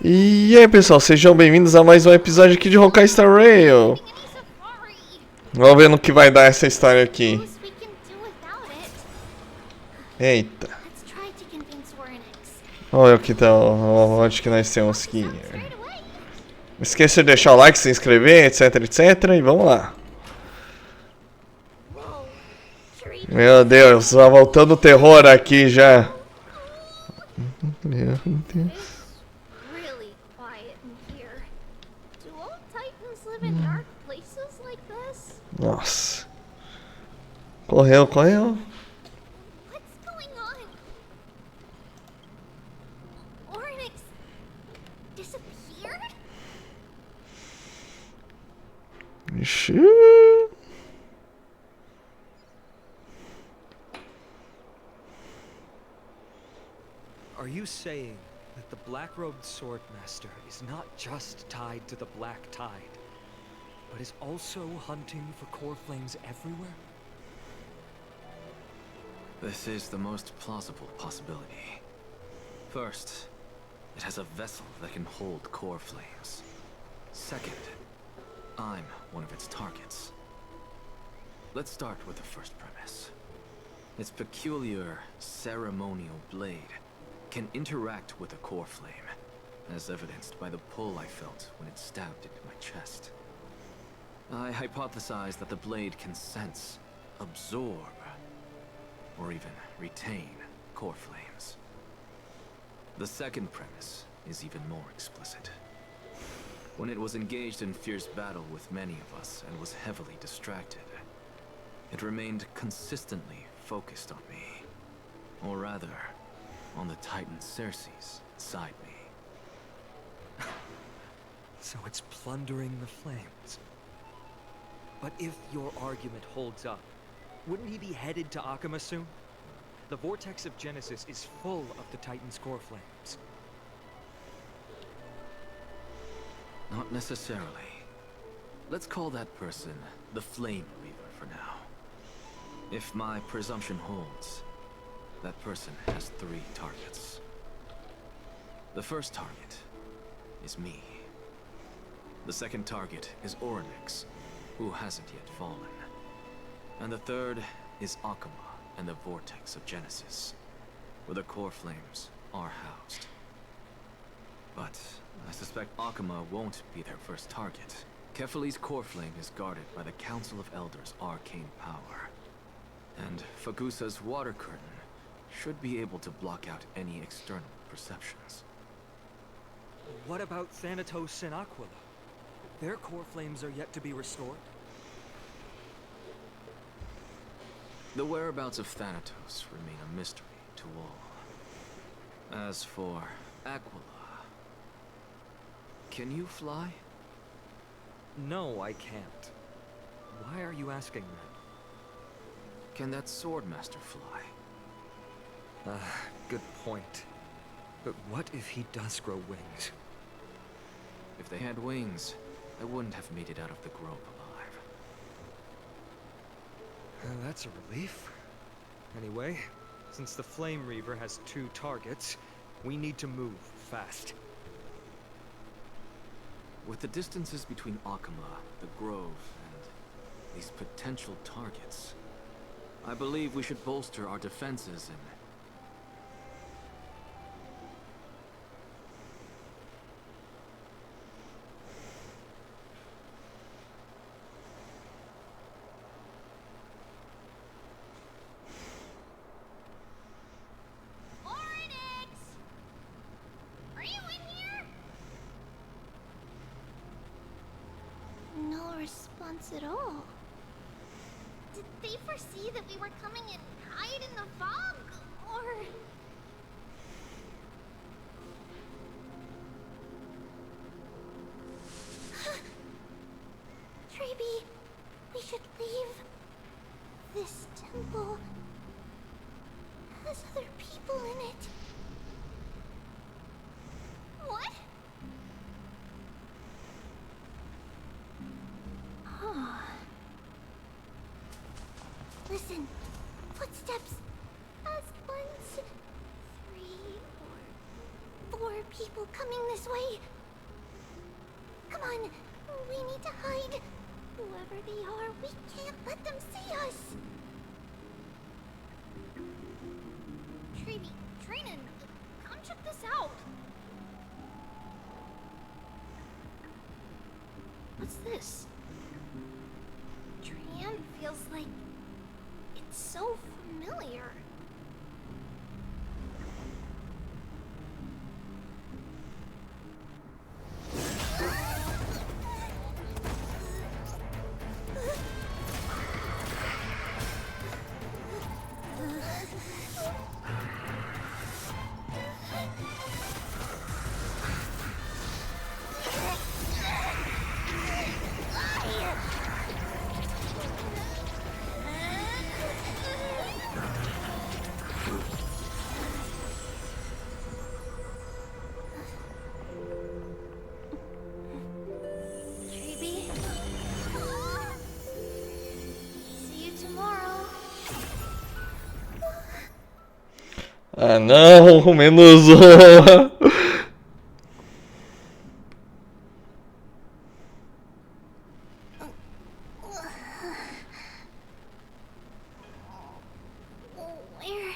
E aí pessoal, sejam bem-vindos a mais um episódio aqui de Honkai Star Rail. Vamos ver no que vai dar essa história aqui. Eita. Olha o que tá, onde que nós temos aqui. Não esqueça de deixar o like, se inscrever, etc, etc. E vamos lá. Meu Deus, vai voltando o terror aqui já. Meu Deus. Nossa. Correu, correu. Ixi. Are you saying that the black-robed swordmaster is not just tied to the black tide, but is also hunting for core flames everywhere? This is the most plausible possibility. First, it has a vessel that can hold core flames. Second, I'm one of its targets. Let's start with the first premise. Its peculiar ceremonial blade can interact with a core flame, as evidenced by the pull I felt when it stabbed into my chest. I hypothesize that the blade can sense, absorb, or even retain core flames. The second premise is even more explicit. When it was engaged in fierce battle with many of us and was heavily distracted, it remained consistently focused on me. Or rather, on the Titan Cersei's inside me. So it's plundering the flames. But if your argument holds up, wouldn't he be headed to Akama soon? The vortex of Genesis is full of the Titan's core flames. Not necessarily. Let's call that person the Flame Reaver for now. If my presumption holds, that person has 3 targets. The first target is me. The second target is Oryx, who hasn't yet fallen. And the third is Akama and the Vortex of Genesis, where the core flames are housed. But I suspect Akama won't be their first target. Kefali's core flame is guarded by the Council of Elders' arcane power. And Fagusa's water curtain should be able to block out any external perceptions. What about Thanatos and Aquila? Their core flames are yet to be restored. The whereabouts of Thanatos remain a mystery to all. As for Aquila, can you fly? No, I can't. Why are you asking that? Can that Swordmaster fly? Good point. But what if he does grow wings? If they had wings, I wouldn't have made it out of the grove alive. That's a relief. Anyway, since the Flame Reaver has 2 targets, we need to move fast. With the distances between Akama, the grove, and these potential targets, I believe we should bolster our defenses and... Response at all. Did they foresee that we were coming and hide in the fog, or... Treeby, we should leave. This temple has other people in it. What? Listen, footsteps. As 1, 2, 3, 4 people. people coming this way. Come on, we need to hide. Whoever they are, we can't let them see us. Treaty, Trinan, come check this out. What's this? Trian feels like it's so familiar. Ah não, menos uma. Where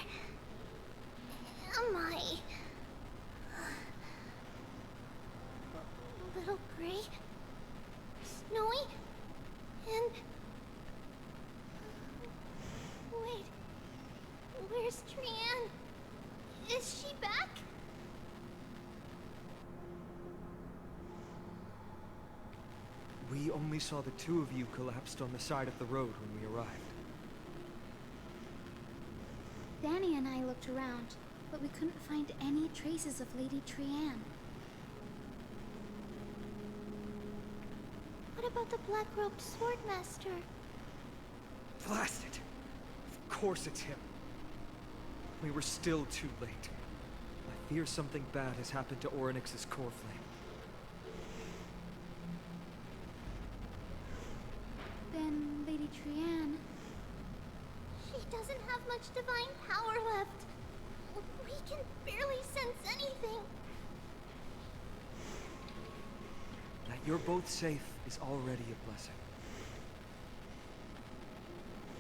am I? Little Gray, Snowy, and wait, where's Trian? Is she back? We only saw the two of you collapsed on the side of the road when we arrived. Danny and I looked around, but we couldn't find any traces of Lady Trian. What about the black-robed swordmaster? Blast it! Of course it's him. We were still too late. I fear something bad has happened to Orynyx's core flame. Then Lady Trian... She doesn't have much divine power left. We can barely sense anything. That you're both safe is already a blessing.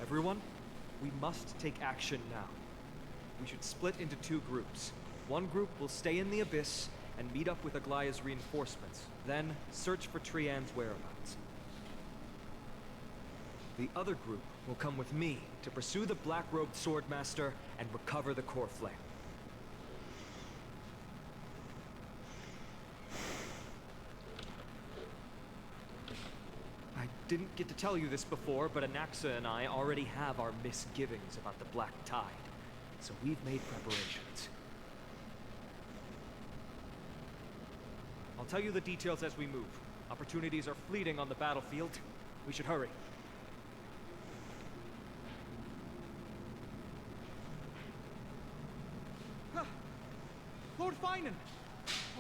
Everyone, we must take action now. We should split into two groups. One group will stay in the Abyss and meet up with Aglaya's reinforcements, then search for Trian's whereabouts. The other group will come with me to pursue the black-robed swordmaster and recover the core flame. I didn't get to tell you this before, but Anaxa and I already have our misgivings about the Black Tide, so we've made preparations. I'll tell you the details as we move. Opportunities are fleeting on the battlefield. We should hurry. Lord Finan!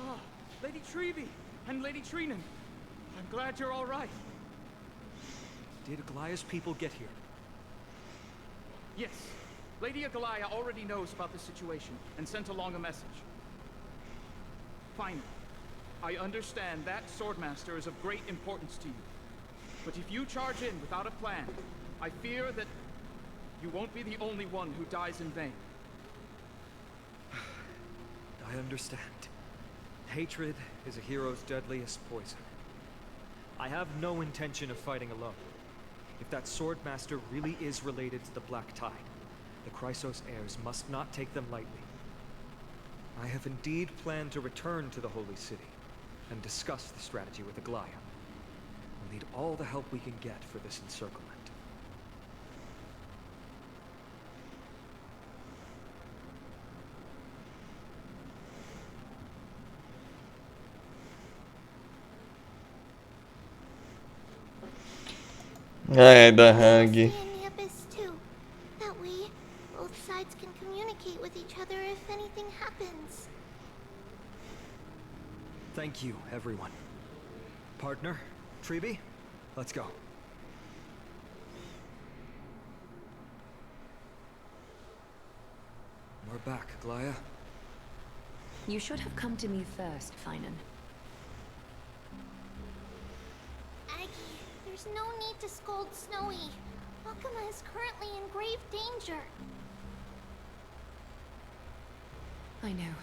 Oh, Lady Trevi and Lady Trinan. I'm glad you're all right. Did Aglaya's people get here? Yes, Lady Aglaya already knows about the situation and sent along a message. Fine. I understand that Swordmaster is of great importance to you. But if you charge in without a plan, I fear that you won't be the only one who dies in vain. I understand. Hatred is a hero's deadliest poison. I have no intention of fighting alone. If that Swordmaster really is related to the Black Tide, the Chrysos heirs must not take them lightly. I have indeed planned to return to the Holy City and discuss the strategy with Aglaya. We'll need all the help we can get for this encirclement. Ai, da Hag. Stay in the Abyss too. That way, both sides can communicate with each other if anything happens. Thank you, everyone. Partner, Trevi, let's go. We're back, Aglaya. You should have come to me first, Finan. Aggie, there's no need to scold Snowy. Akuma is currently in grave danger. I know.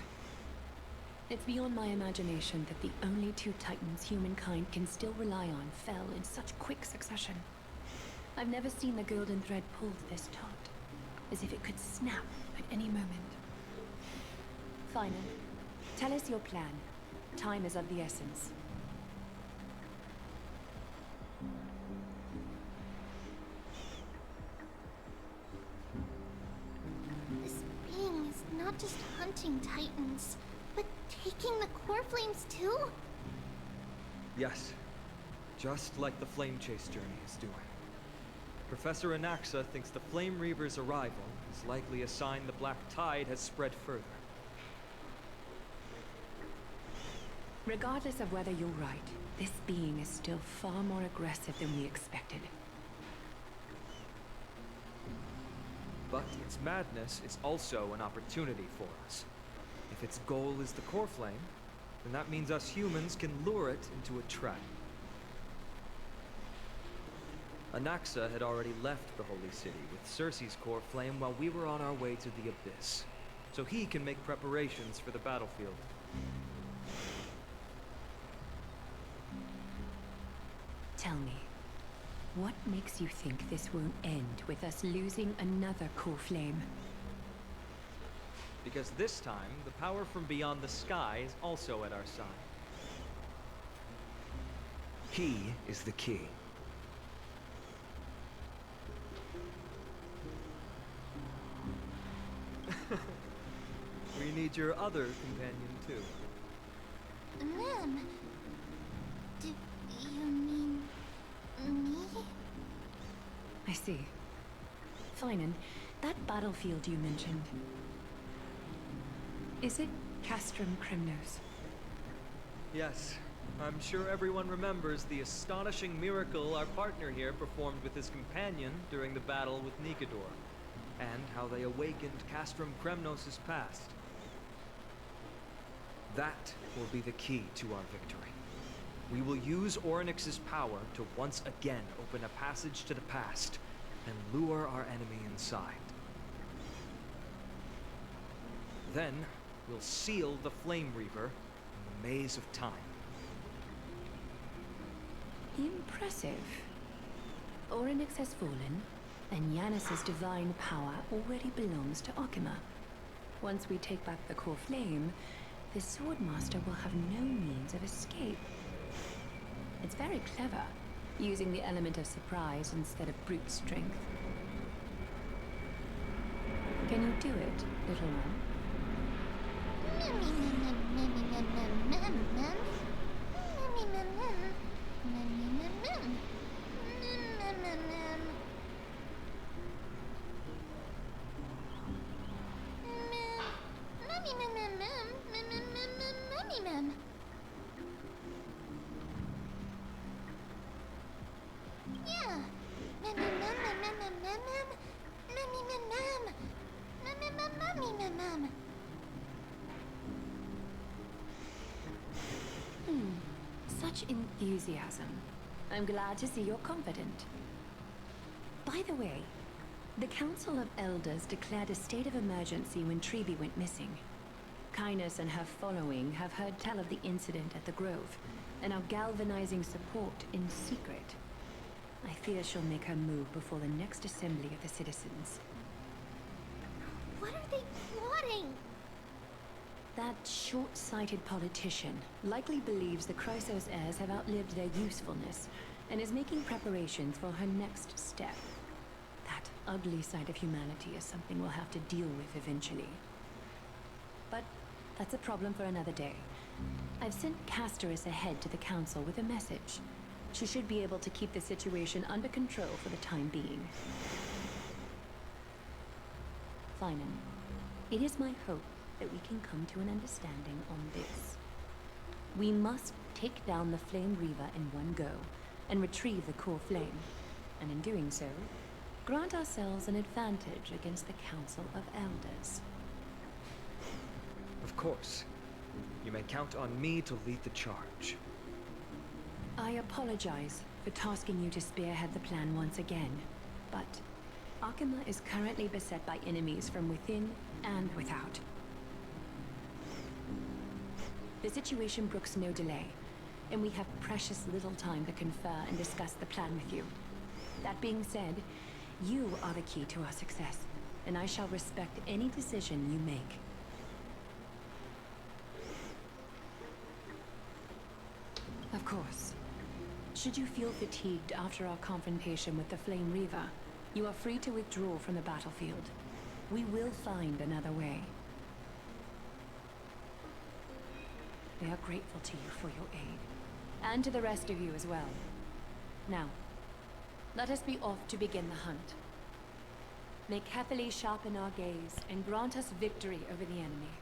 It's beyond my imagination that the only two titans humankind can still rely on fell in such quick succession. I've never seen the golden thread pulled this taut, as if it could snap at any moment. Finan, tell us your plan. Time is of the essence. This being is not just hunting titans, but taking the core flames too? Yes. Just like the Flame Chase journey is doing. Professor Anaxa thinks the Flame Reaver's arrival is likely a sign the Black Tide has spread further. Regardless of whether you're right, this being is still far more aggressive than we expected. But its madness is also an opportunity for us. If its goal is the core flame, then that means us humans can lure it into a trap. Anaxa had already left the Holy City with Cersei's core flame while we were on our way to the Abyss, so he can make preparations for the battlefield. Tell me, what makes you think this won't end with us losing another core flame? Because this time, the power from beyond the sky is also at our side. He is the key. We need your other companion, too. Ma'am, do you mean me? I see. Finan, that battlefield you mentioned. Is it Castrum Kremnos? Yes, I'm sure everyone remembers the astonishing miracle our partner here performed with his companion during the battle with Nikador, and how they awakened Castrum Kremnos' past. That will be the key to our victory. We will use Orynyx's power to once again open a passage to the past and lure our enemy inside. Then, we'll seal the Flame Reaver in the maze of time. Impressive. Orynyx has fallen, and Yanis's divine power already belongs to Akuma. Once we take back the core flame, the Swordmaster will have no means of escape. It's very clever, using the element of surprise instead of brute strength. Can you do it, little one? Such enthusiasm. I'm glad to see you're confident. By the way, the Council of Elders declared a state of emergency when Treeby went missing. Kainos and her following have heard tell of the incident at the Grove, and are galvanizing support in secret. I fear she'll make her move before the next assembly of the citizens. What are they plotting? That short-sighted politician likely believes the Chrysos heirs have outlived their usefulness, and is making preparations for her next step. That ugly side of humanity is something we'll have to deal with eventually. But that's a problem for another day. I've sent Casterus ahead to the council with a message. She should be able to keep the situation under control for the time being. Finan, it is my hope that we can come to an understanding on this. We must take down the Flame Reaver in one go, and retrieve the core flame, and in doing so, grant ourselves an advantage against the Council of Elders. Of course. You may count on me to lead the charge. I apologize for tasking you to spearhead the plan once again, but Akima is currently beset by enemies from within and without. The situation brooks no delay, and we have precious little time to confer and discuss the plan with you. That being said, you are the key to our success, and I shall respect any decision you make. Of course. Should you feel fatigued after our confrontation with the Flame Reaver, you are free to withdraw from the battlefield. We will find another way. We are grateful to you for your aid, and to the rest of you as well. Now, let us be off to begin the hunt. May Kethely sharpen our gaze and grant us victory over the enemy.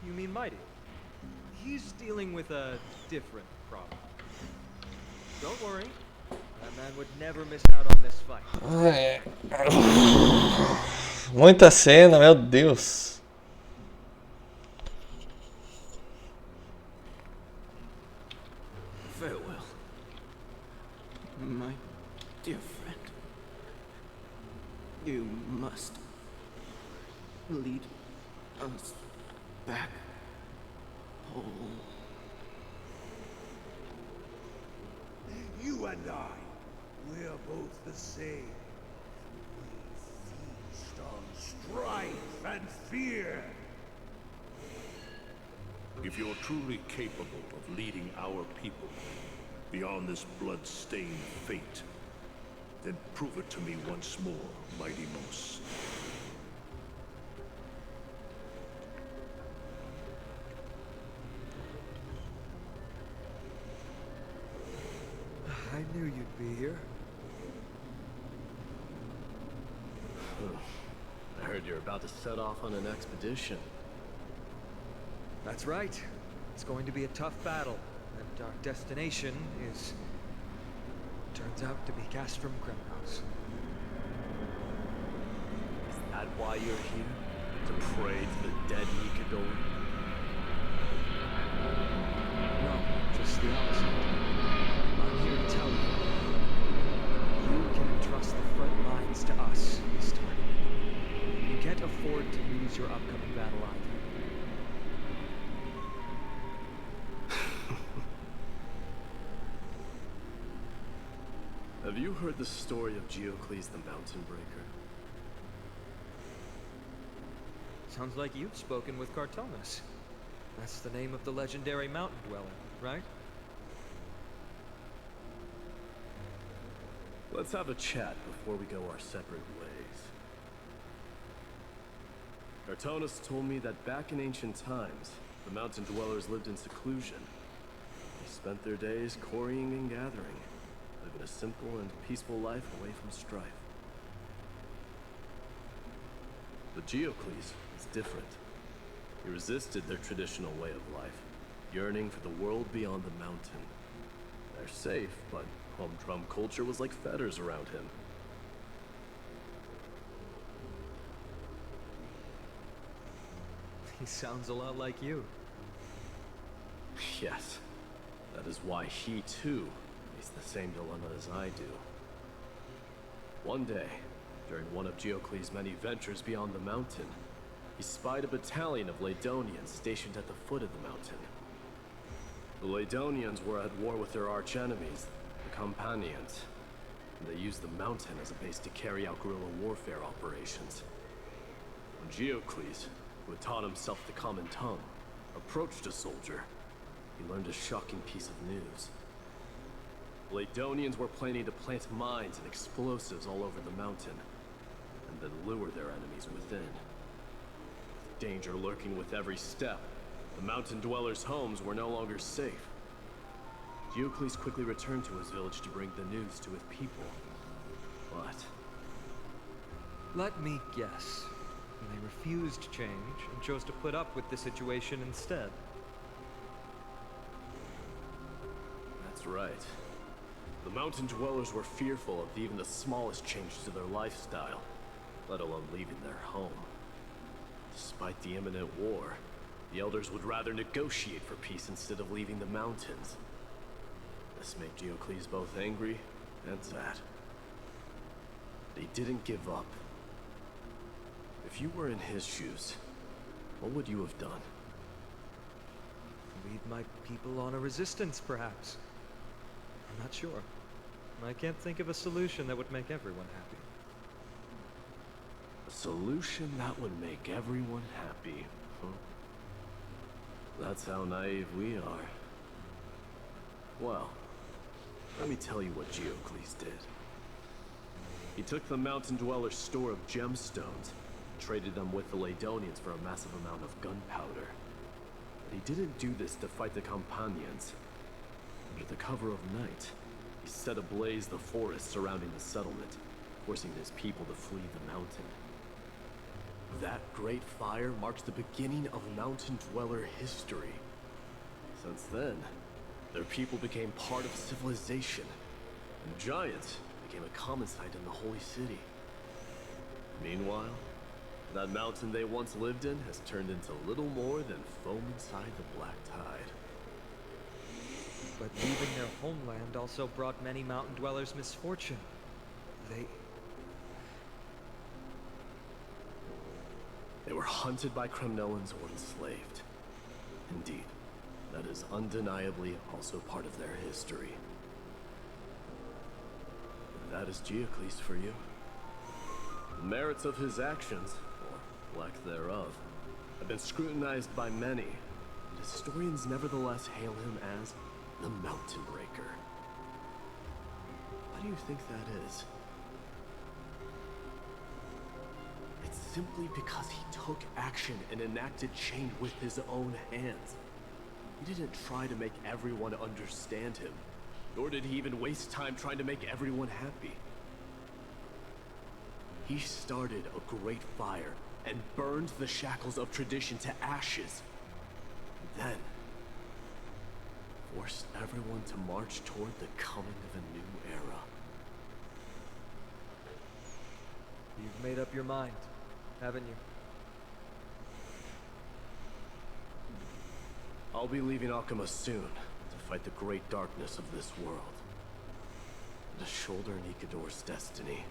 You mean Mighty? He's dealing with a different problem. Don't worry. That man would never miss out on this fight. Ai. Muita cena, meu Deus. Farewell, my dear friend. You must lead us back home. You and I, we're both the same. We feast on strife and fear. If you're truly capable of leading our people beyond this blood-stained fate, then prove it to me once more, Mighty Mos. I knew you'd be here. I heard you're about to set off on an expedition. That's right. It's going to be a tough battle, and our destination is... turns out to be Castrum Kremnos. Is that why you're here? To pray to the dead Nikador? No, just the opposite. I'm here to tell you. You can entrust the front lines to us this time. You can't afford to lose your upcoming battle either. Have you heard the story of Geocles the Mountain Breaker? Sounds like you've spoken with Cartonus. That's the name of the legendary mountain dweller, right? Let's have a chat before we go our separate ways. Cartonus told me that back in ancient times, the mountain dwellers lived in seclusion. They spent their days quarrying and gathering, living a simple and peaceful life away from strife. But Geocles is different. He resisted their traditional way of life, yearning for the world beyond the mountain. They're safe, but humdrum culture was like fetters around him. He sounds a lot like you. Yes, that is why he too faced the same dilemma as I do. One day, during one of Geocles' many ventures beyond the mountain, he spied a battalion of Ladonians stationed at the foot of the mountain. The Ladonians were at war with their arch-enemies, the Companions, and they used the mountain as a base to carry out guerrilla warfare operations. When Geocles, who had taught himself the common tongue, approached a soldier, he learned a shocking piece of news. The Ladonians were planning to plant mines and explosives all over the mountain, and then lure their enemies within. With danger lurking with every step, the mountain dwellers' homes were no longer safe. Geocles quickly returned to his village to bring the news to his people. But... let me guess. They refused change and chose to put up with the situation instead. that's right. The mountain dwellers were fearful of even the smallest change to their lifestyle, let alone leaving their home. Despite the imminent war, the elders would rather negotiate for peace instead of leaving the mountains. This made Diocles both angry and sad. They didn't give up. If you were in his shoes, what would you have done? Lead my people on a resistance, perhaps. I'm not sure. I can't think of a solution that would make everyone happy. A solution that would make everyone happy, huh? That's how naive we are. Well, let me tell you what Diocles did. He took the mountain dwellers' store of gemstones, traded them with the Ladonians for a massive amount of gunpowder. But he didn't do this to fight the Companions. Under the cover of night, he set ablaze the forest surrounding the settlement, forcing his people to flee the mountain. That great fire marks the beginning of mountain dweller history. Since then, their people became part of civilization, and giants became a common sight in the holy city. Meanwhile, that mountain they once lived in has turned into little more than foam inside the black tide. But leaving their homeland also brought many mountain dwellers misfortune. They were hunted by Kremnoans or enslaved. Indeed, that is undeniably also part of their history. And that is Diocles for you. The merits of his actions, or lack thereof, have been scrutinized by many, and historians nevertheless hail him as the Mountain Breaker. Why do you think that is? It's simply because he took action and enacted change with his own hands. He didn't try to make everyone understand him, nor did he even waste time trying to make everyone happy. He started a great fire and burned the shackles of tradition to ashes. Then, forced everyone to march toward the coming of a new era. You've made up your mind, haven't you? I'll be leaving Akama soon to fight the great darkness of this world. To shoulder Nikador's destiny.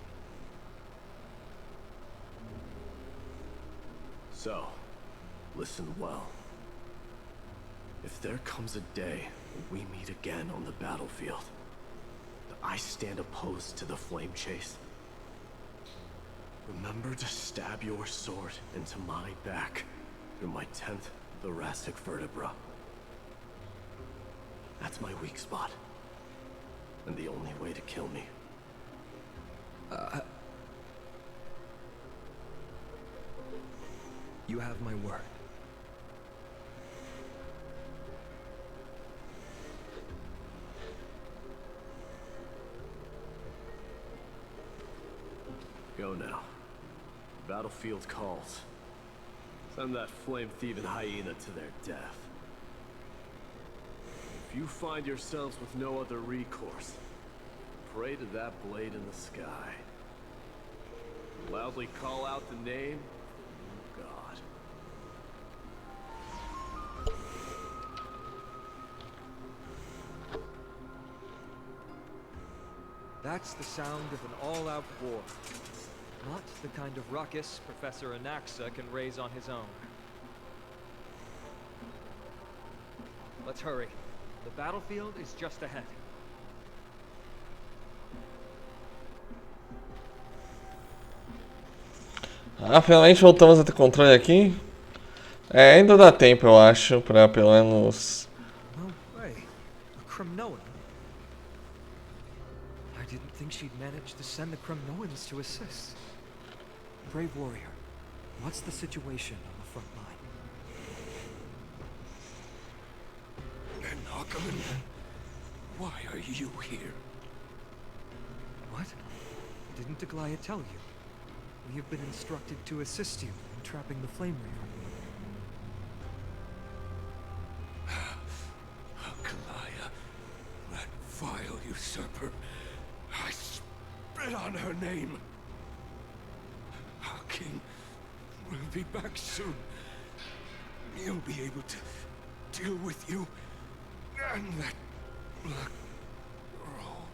So, listen well. If there comes a day when we meet again on the battlefield, that I stand opposed to the flame chase, remember to stab your sword into my back through my 10th thoracic vertebra. That's my weak spot, and the only way to kill me. You have my word. Go now. Battlefield calls. Send that flame-thieving hyena to their death. If you find yourselves with no other recourse, pray to that blade in the sky. Loudly call out the name of God. That's the sound of an all-out war. Not the kind of ruckus Professor Anaxa can raise on his own. Let's hurry. The battlefield is just ahead. Ah, finalmente voltamos a ter controle aqui. É, ainda dá tempo, eu acho, pra pelo menos... No way. A Kremnoan? I didn't think she'd managed to send the Kremnoans to assist. Brave warrior, what's the situation on the front line? And Ackerman, why are you here? What? Didn't Deglaya tell you? We have been instructed to assist you in trapping the Flame Reaver. Deglaya, that file you usurper. I spit on her name. Our king will be back soon. He'll be able to deal with you and that blood roll.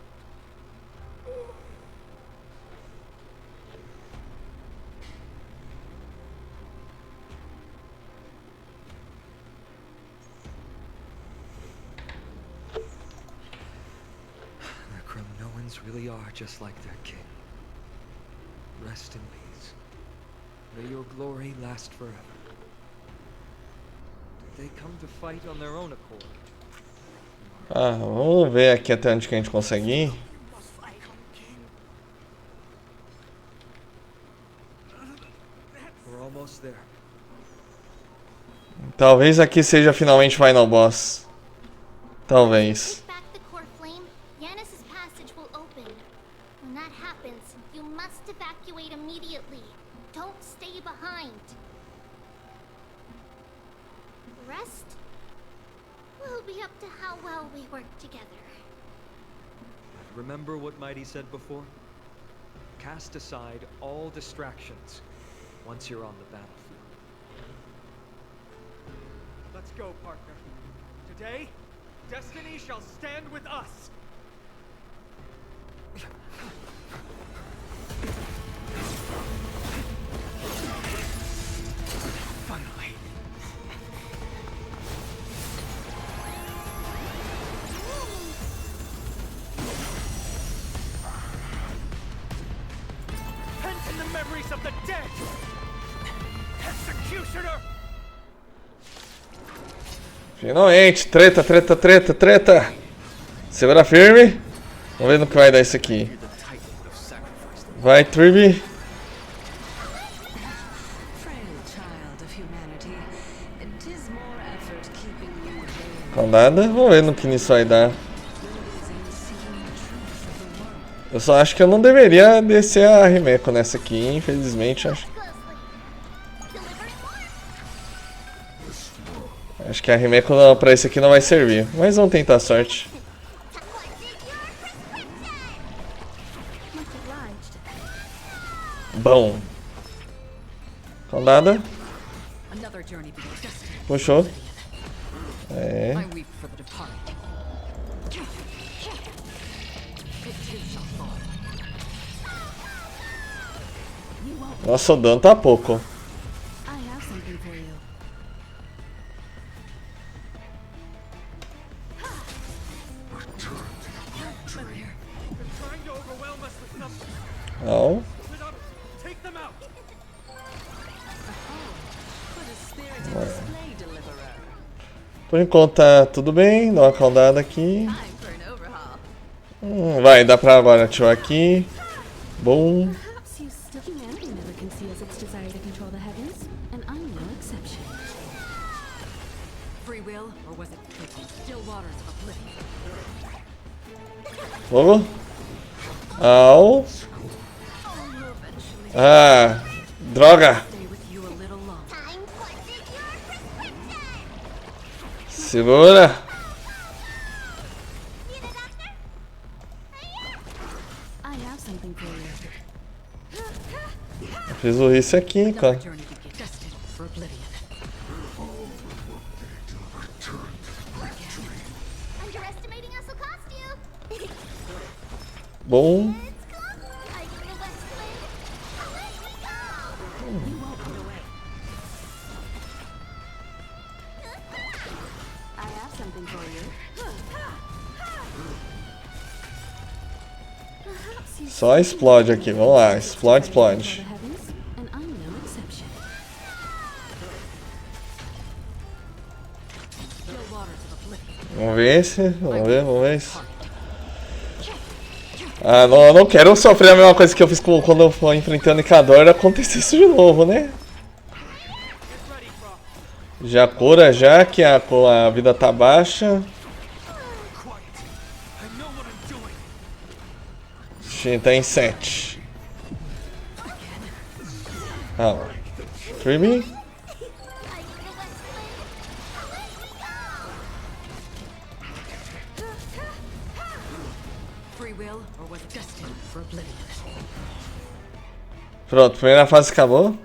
The Cromnoans really are just like their king. Rest in peace. May your glory last forever. Did they come to fight on their own accord? Ah, vamos ver aqui até onde que a gente consegue ir. We're almost there. Talvez aqui seja finalmente o final boss. Talvez. Take back the core flame, Yanis's passage will open. When that happens, you must evacuate immediately. Don't stay behind. The rest will be up to how well we work together. Remember what Mighty said before? Cast aside all distractions once you're on the battlefield. Let's go, partner. Today, destiny shall stand with us. Finally. Pent in the memories of the dead. Executioner. Finalmente, treta, treta, treta, treta. Segura firme. Vamos ver no que vai dar isso aqui. Vai, Triby. Condada. Vamos ver no que isso vai dar. Eu só acho que eu não deveria descer a Rimeco nessa aqui, infelizmente. Acho que a Rimeco pra isso aqui não vai servir. Mas vamos tentar a sorte. Bom. Condada. Puxou. É. Nossa, o dano tá pouco. Não. Por enquanto tá tudo bem, dá uma caudada aqui. Vai, dá pra agora ativar aqui. Bom. Fogo. Au. Ah, droga. Segura. Eu fiz o risco aqui, cara. Bom. Só explode aqui, vamos lá, explode, explode. Vamos ver esse, vamos ver esse. Ah, não, eu não quero sofrer a mesma coisa que eu fiz quando eu fui enfrentando Icador, acontecer isso de novo, né? Já cura já, que a vida tá baixa. Tá em 7. Ah, Kirby. Pronto, primeira fase acabou.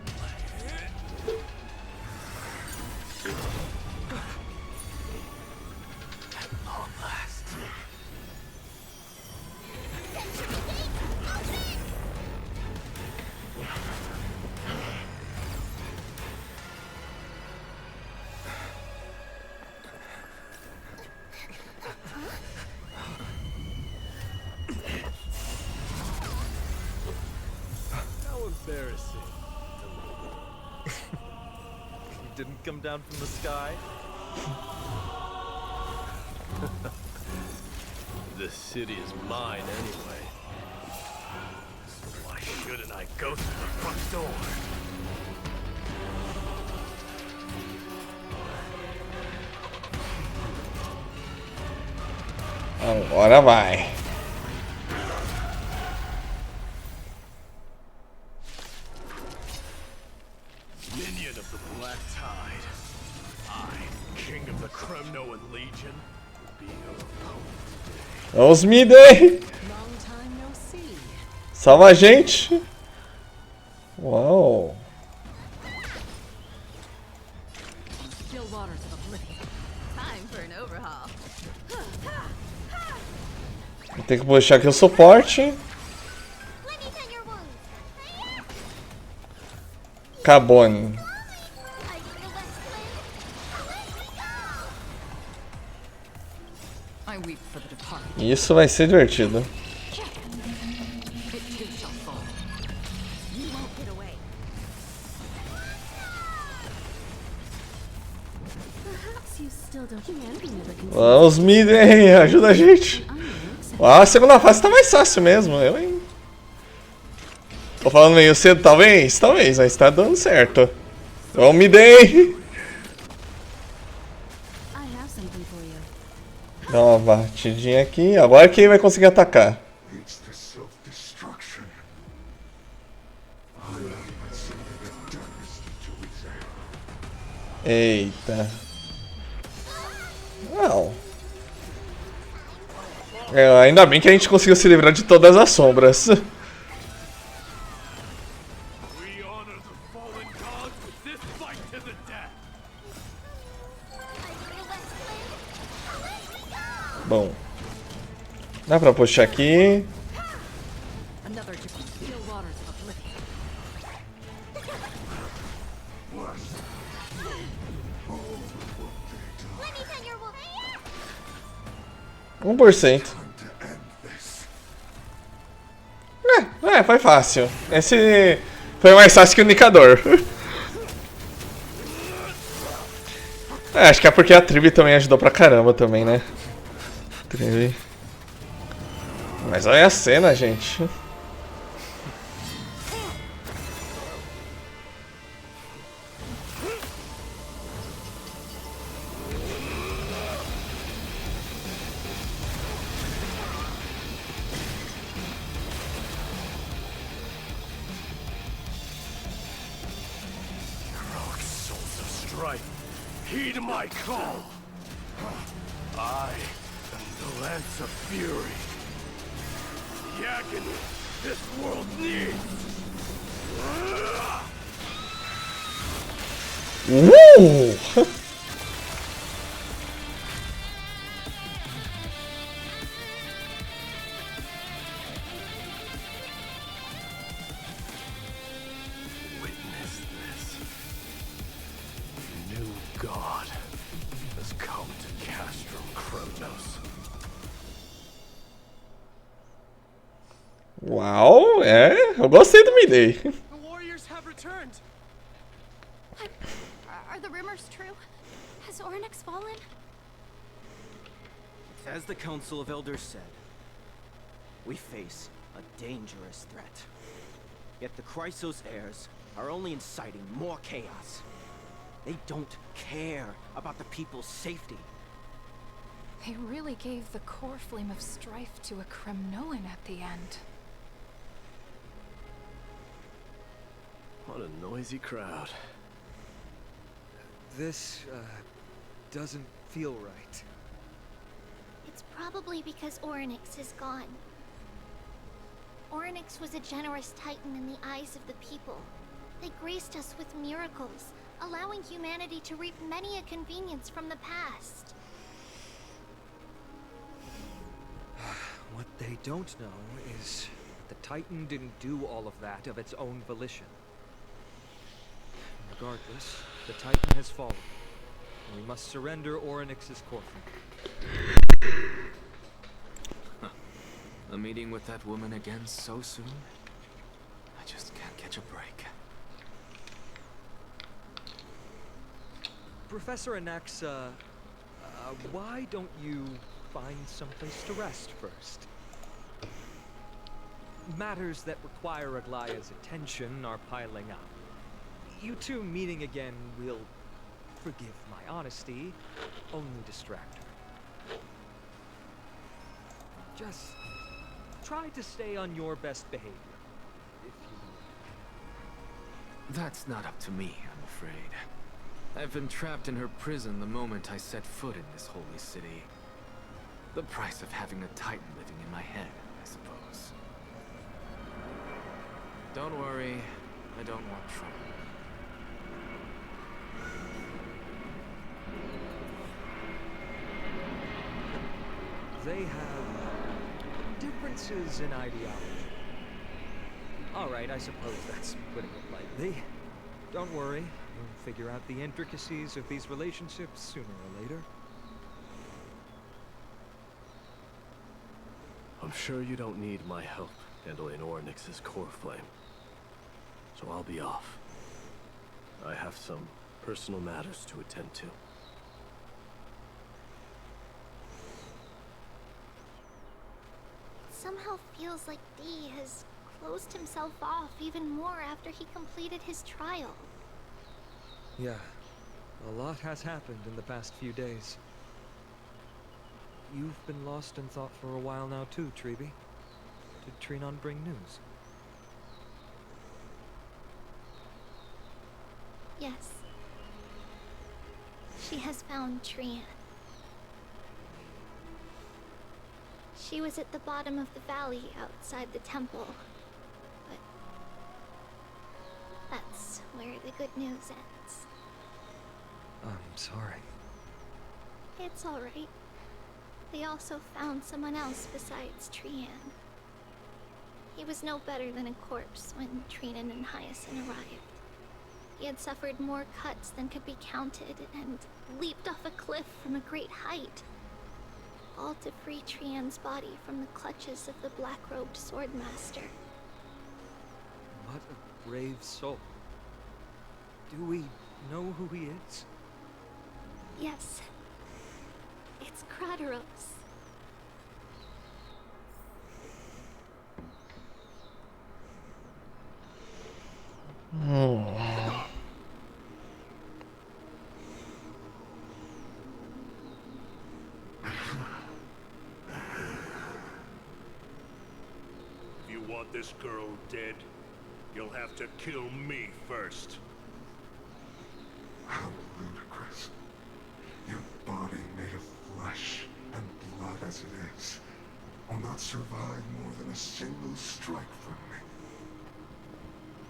How embarrassing. You didn't come down from the sky? This city is mine anyway. So why shouldn't I go through the front door? Agora vai. Minion of the Black Tide. I, King of the Kremnoan Legion, will be your opponent. Olha os mid aí. Long time no see. Salva a gente. Uau. Still waters of oblivion. Time for an overhaul. Vou ter que puxar aqui o suporte. Let me tend your wounds. Cabone. I feel that flame. I weep for the departed. Isso vai ser divertido. It too shall fall. You won't get away. Perhaps you still don't. Humanity never can. Os mid aí, ajuda a gente. Ah, a segunda fase tá mais fácil mesmo. Eu, hein? Tô falando meio cedo, talvez, mas tá dando certo. Vamos mid aí. I have something for you. Dá uma batidinha aqui. Agora quem vai conseguir atacar? It's the self-destruction. I am myself the darkest to exile. Eita. Não. É, ainda bem que a gente conseguiu se livrar de todas as sombras. We honor the fallen gods with this fight to the death. Bom. Dá pra puxar aqui. Another to still waters of oblivion. 1%. Foi fácil. Esse foi mais fácil que o indicador. Acho que é porque a Tribi também ajudou pra caramba também, né? Tribi. Mas olha a cena, gente. Heed my call. I am the Lance of Fury. The agony this world needs. Woo! Witness this. New God has come to Castrum Kronos. Uau, eu gostei do Midday. The warriors have returned. Are the rumors true? Has Ornyx fallen? As the Council of Elders said, we face a dangerous threat. Yet the Chrysos heirs are only inciting more chaos. They don't care about the people's safety. They really gave the core flame of strife to a Kremnoan at the end. What a noisy crowd. This, doesn't feel right. It's probably because Ornyx is gone. Orynyx was a generous titan in the eyes of the people. They graced us with miracles, allowing humanity to reap many a convenience from the past. What they don't know is the Titan didn't do all of that of its own volition. Regardless, the Titan has fallen, and we must surrender Orynyx's Corfin. A meeting with that woman again so soon? I just can't catch a break. Professor Anaxa, why don't you find someplace to rest first? Matters that require Aglaya's attention are piling up. You two meeting again will, forgive my honesty, only distract her. Just try to stay on your best behavior, if you would. That's not up to me, I'm afraid. I've been trapped in her prison the moment I set foot in this holy city. The price of having a Titan living in my head, I suppose. Don't worry, I don't want trouble. They have differences in ideology. Alright, I suppose that's putting it lightly. Don't worry, we'll figure out the intricacies of these relationships sooner or later. I'm sure you don't need my help handling Orynyx's core flame. So I'll be off. I have some personal matters to attend to. It somehow feels like D has closed himself off even more after he completed his trial. Yeah, a lot has happened in the past few days. You've been lost in thought for a while now too, Treeby. Did Trinon bring news? Yes. She has found Trian. She was at the bottom of the valley outside the temple. But that's where the good news ends. I'm sorry. It's alright. They also found someone else besides Trian. He was no better than a corpse when Trinan and Hyacinth arrived. He had suffered more cuts than could be counted and leaped off a cliff from a great height. All to free Trian's body from the clutches of the black-robed swordmaster. What a brave soul. Do we know who he is? Yes. It's Krateros. Oh. If you want this girl dead, you'll have to kill me first. How ludicrous. Your body made of flesh and blood as it is will not survive more than a single strike from me.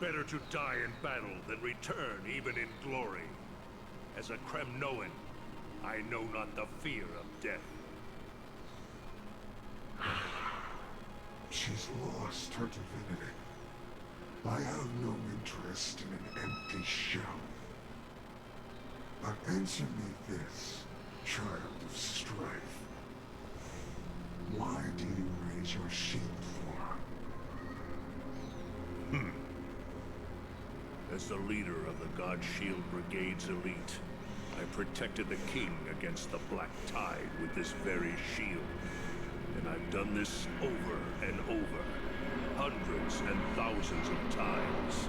Better to die in battle than return even in glory. As a Kremnoan, I know not the fear of death. She's lost her divinity. I have no interest in an empty shell. But answer me this, child of strife. Why do you raise your shield for her? As the leader of the God Shield Brigade's elite, I protected the king against the Black Tide with this very shield. And I've done this over and over, hundreds and thousands of times.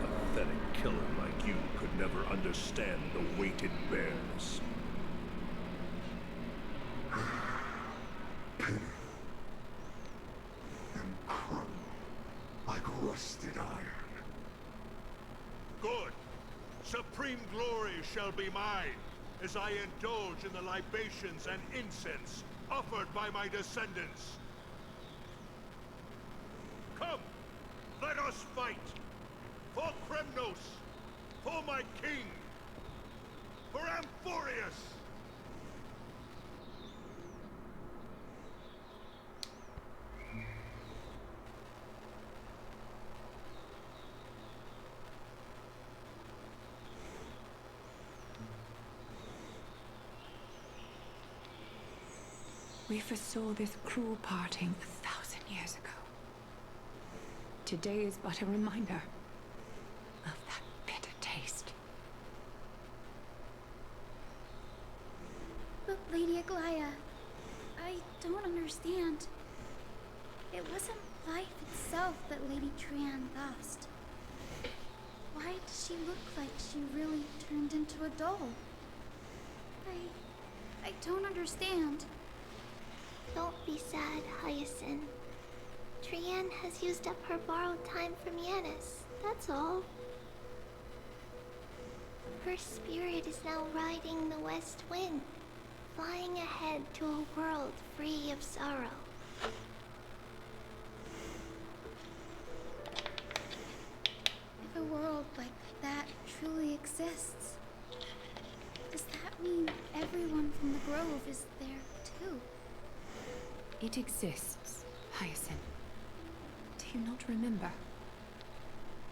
A pathetic killer like you could never understand the weight it bears. Pity. And crumble like rusted iron. Good. Supreme glory shall be mine, as I indulge in the libations and incense offered by my descendants. must fight. For Kremnos. For my king. For Amphorius. We foresaw this cruel parting 1,000 years ago. Today is but a reminder of that bitter taste. But Lady Aglaya, I don't understand. It wasn't life itself that Lady Trian lost. Why does she look like she really turned into a doll? I don't understand. Don't be sad, Hyacinth. Trian has used up her borrowed time from Yanis, that's all. Her spirit is now riding the west wind, flying ahead to a world free of sorrow. If a world like that truly exists, does that mean everyone from the Grove is there too? It exists, Hyacinth. Do you not remember?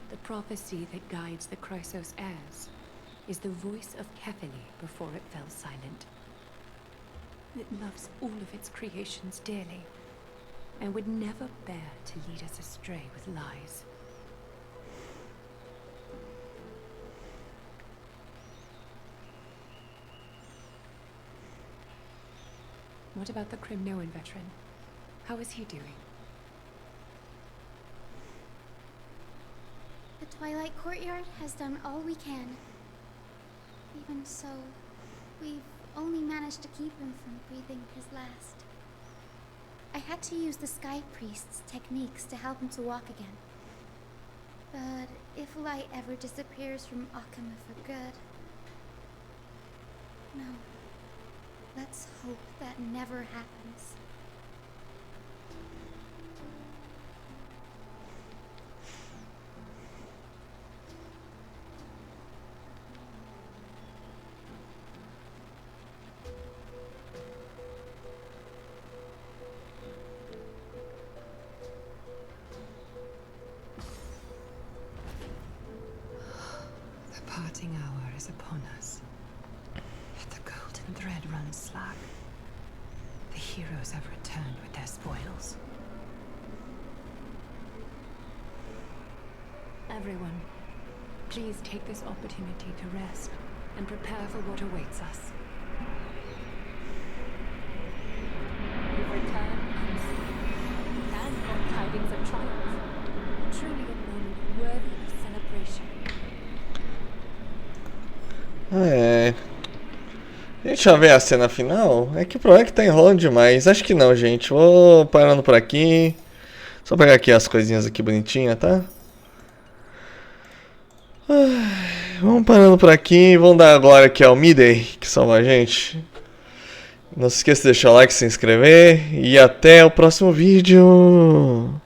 The prophecy that guides the Chrysos heirs is the voice of Kefili before it fell silent. It loves all of its creations dearly, and would never bear to lead us astray with lies. What about the Crimnoan veteran? How is he doing? The Twilight Courtyard has done all we can. Even so, we've only managed to keep him from breathing his last. I had to use the Sky Priest's techniques to help him to walk again. But if light ever disappears from Akama for good... No. Let's hope that never happens. The parting hour is upon us. The golden thread runs slack. The heroes have returned with their spoils. Everyone, please take this opportunity to rest and prepare for what awaits us. You've returned unseen and brought tidings of triumph. Truly a moment worthy of celebration. Gente, já vê a cena final? É que o problema é que tá enrolando demais. Acho que não, gente. Vou parando por aqui. Só pegar aqui as coisinhas aqui bonitinhas, tá? Vamos parando por aqui. Vamos dar agora aqui ao Midday, que salva a gente. Não se esqueça de deixar o like, se inscrever. E até o próximo vídeo.